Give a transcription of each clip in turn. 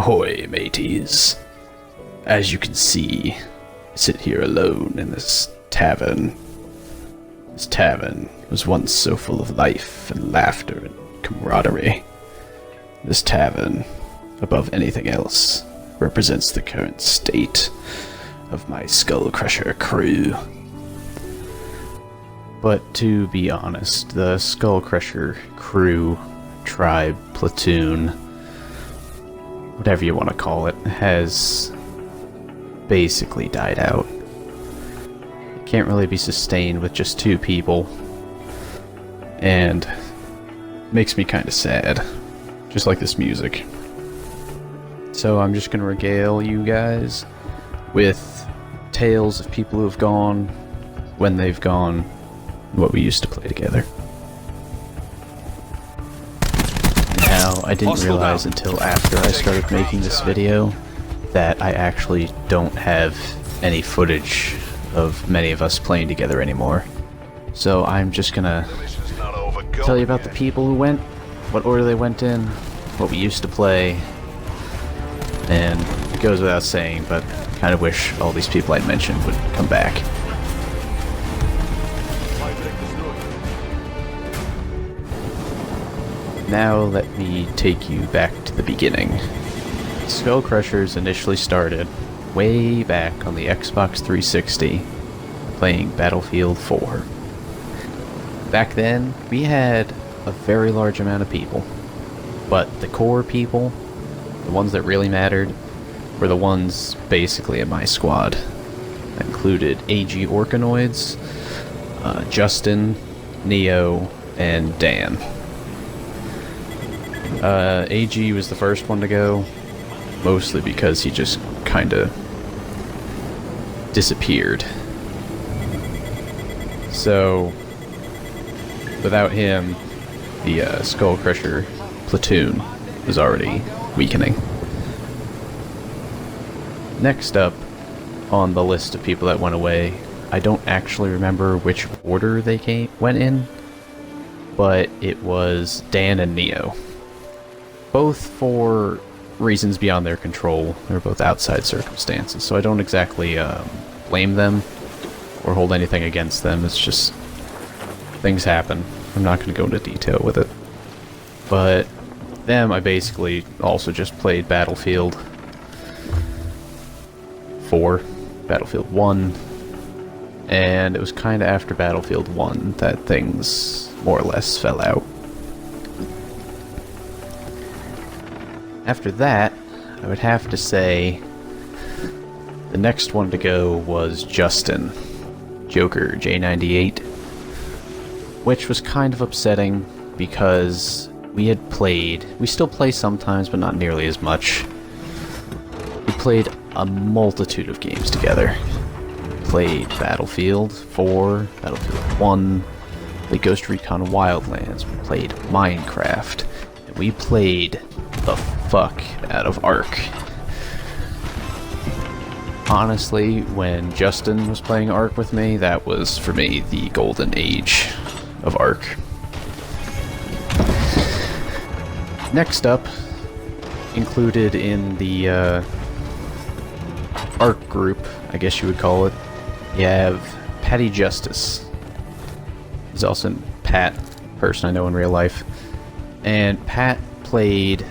Ahoy, mateys. As you can see, I sit here alone in this tavern. This tavern was once so full of life and laughter and camaraderie. This tavern, above anything else, represents the current state of my SkullCrusher crew. But to be honest, the SkullCrusher crew, tribe, platoon, whatever you want to call it, has basically died out. It can't really be sustained with just 2 people, and makes me kind of sad, just like this music. So I'm just going to regale you guys with tales of people who have gone, when they've gone, what we used to play together. Now, I didn't realize until after I started making this video that I actually don't have any footage of many of us playing together anymore. So I'm just gonna tell you about the people who went, what order they went in, what we used to play, and it goes without saying, but I kind of wish all these people I'd mentioned would come back. Now let me take you back to the beginning. SkullCrushers initially started way back on the Xbox 360, playing Battlefield 4. Back then, we had a very large amount of people, but the core people, the ones that really mattered, were the ones basically in my squad. That included AG Orkanoids, Justin, Neo, and Dan. AG was the first one to go, mostly because he just kinda disappeared. So, without him, the SkullCrusher platoon was already weakening. Next up on the list of people that went away, I don't actually remember which order they went in, but it was Dan and Neo. Both for reasons beyond their control. They're both outside circumstances, so I don't exactly blame them or hold anything against them. It's just things happen. I'm not going to go into detail with it. But them, I basically also just played Battlefield 4, Battlefield 1, and it was kind of after Battlefield 1 that things more or less fell out. After that, I would have to say the next one to go was Justin, Joker J98, which was kind of upsetting because we still play sometimes, but not nearly as much. We played a multitude of games together. We played Battlefield 4, Battlefield 1, played Ghost Recon Wildlands, we played Minecraft, and we played the fuck out of Ark. Honestly, when Justin was playing Ark with me, that was, for me, the golden age of Ark. Next up, included in the Ark group, I guess you would call it, you have Patty Justice. He's also Pat, person I know in real life. And Pat played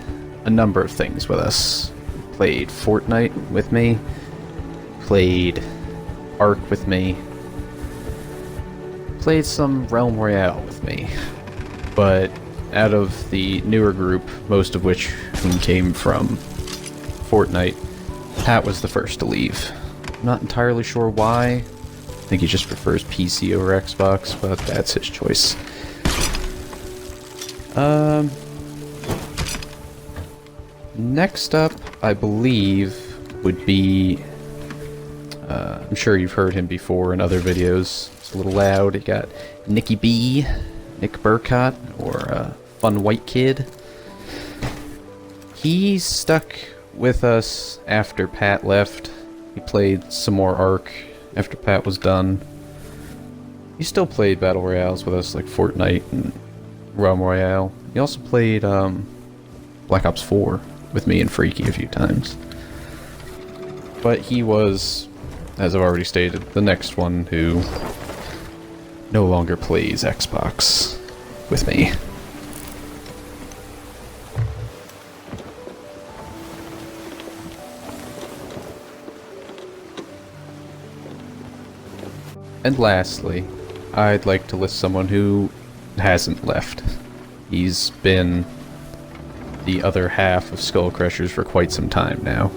a number of things with us. Played Fortnite with me, played Ark with me, played some Realm Royale with me. But out of the newer group, most of which came from Fortnite, Pat was the first to leave. I'm not entirely sure why. I think he just prefers PC over Xbox, but that's his choice. Next up, I believe, would be, I'm sure you've heard him before in other videos. It's a little loud. You got Nicky B, Nick Burkott, or Fun White Kid. He stuck with us after Pat left. He played some more Ark after Pat was done. He still played Battle Royales with us, like Fortnite and Realm Royale. He also played Black Ops 4 with me and Freaky a few times. But he was, as I've already stated, the next one who no longer plays Xbox with me. And lastly, I'd like to list someone who hasn't left. He's been the other half of SkullCrushers for quite some time now,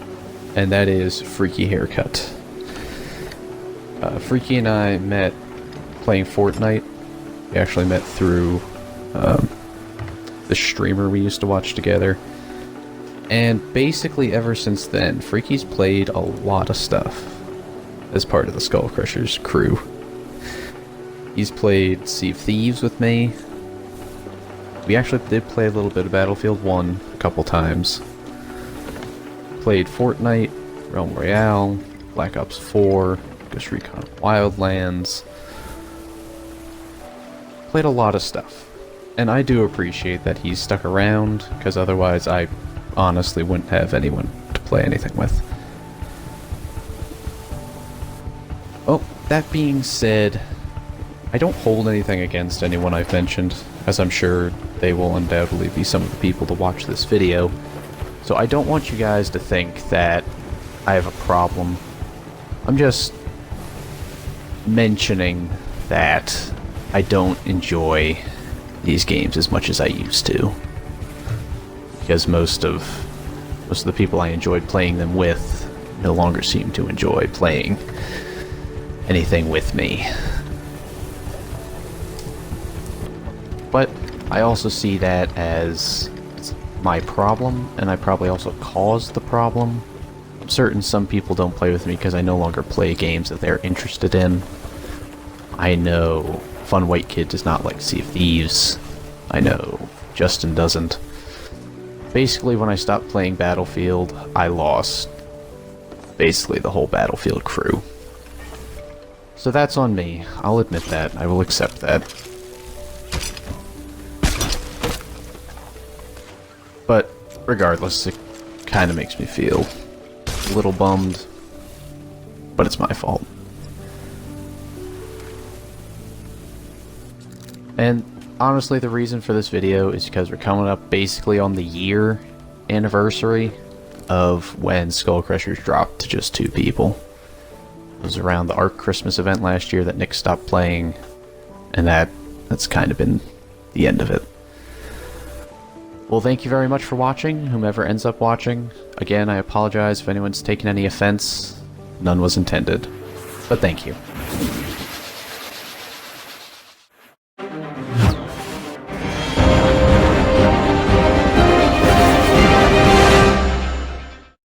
and that is Freaky Haircut. Freaky and I met playing Fortnite. We actually met through the streamer we used to watch together, and basically ever since then, Freaky's played a lot of stuff as part of the SkullCrushers crew. He's played Sea of Thieves with me. We actually did play a little bit of Battlefield 1 a couple times. Played Fortnite, Realm Royale, Black Ops 4, Ghost Recon Wildlands. Played a lot of stuff. And I do appreciate that he's stuck around, because otherwise I honestly wouldn't have anyone to play anything with. Oh, that being said, I don't hold anything against anyone I've mentioned, as I'm sure they will undoubtedly be some of the people to watch this video. So I don't want you guys to think that I have a problem. I'm just mentioning that I don't enjoy these games as much as I used to. Because most of the people I enjoyed playing them with no longer seem to enjoy playing anything with me. But I also see that as my problem, and I probably also caused the problem. I'm certain some people don't play with me because I no longer play games that they're interested in. I know Fun White Kid does not like Sea of Thieves. I know Justin doesn't. Basically, when I stopped playing Battlefield, I lost basically the whole Battlefield crew. So that's on me. I'll admit that. I will accept that. But regardless, it kind of makes me feel a little bummed, but it's my fault. And honestly, the reason for this video is because we're coming up basically on the year anniversary of when SkullCrushers dropped to just 2 people. It was around the Ark Christmas event last year that Nick stopped playing, and that's kind of been the end of it. Well, thank you very much for watching, whomever ends up watching. Again, I apologize if anyone's taken any offense. None was intended. But thank you.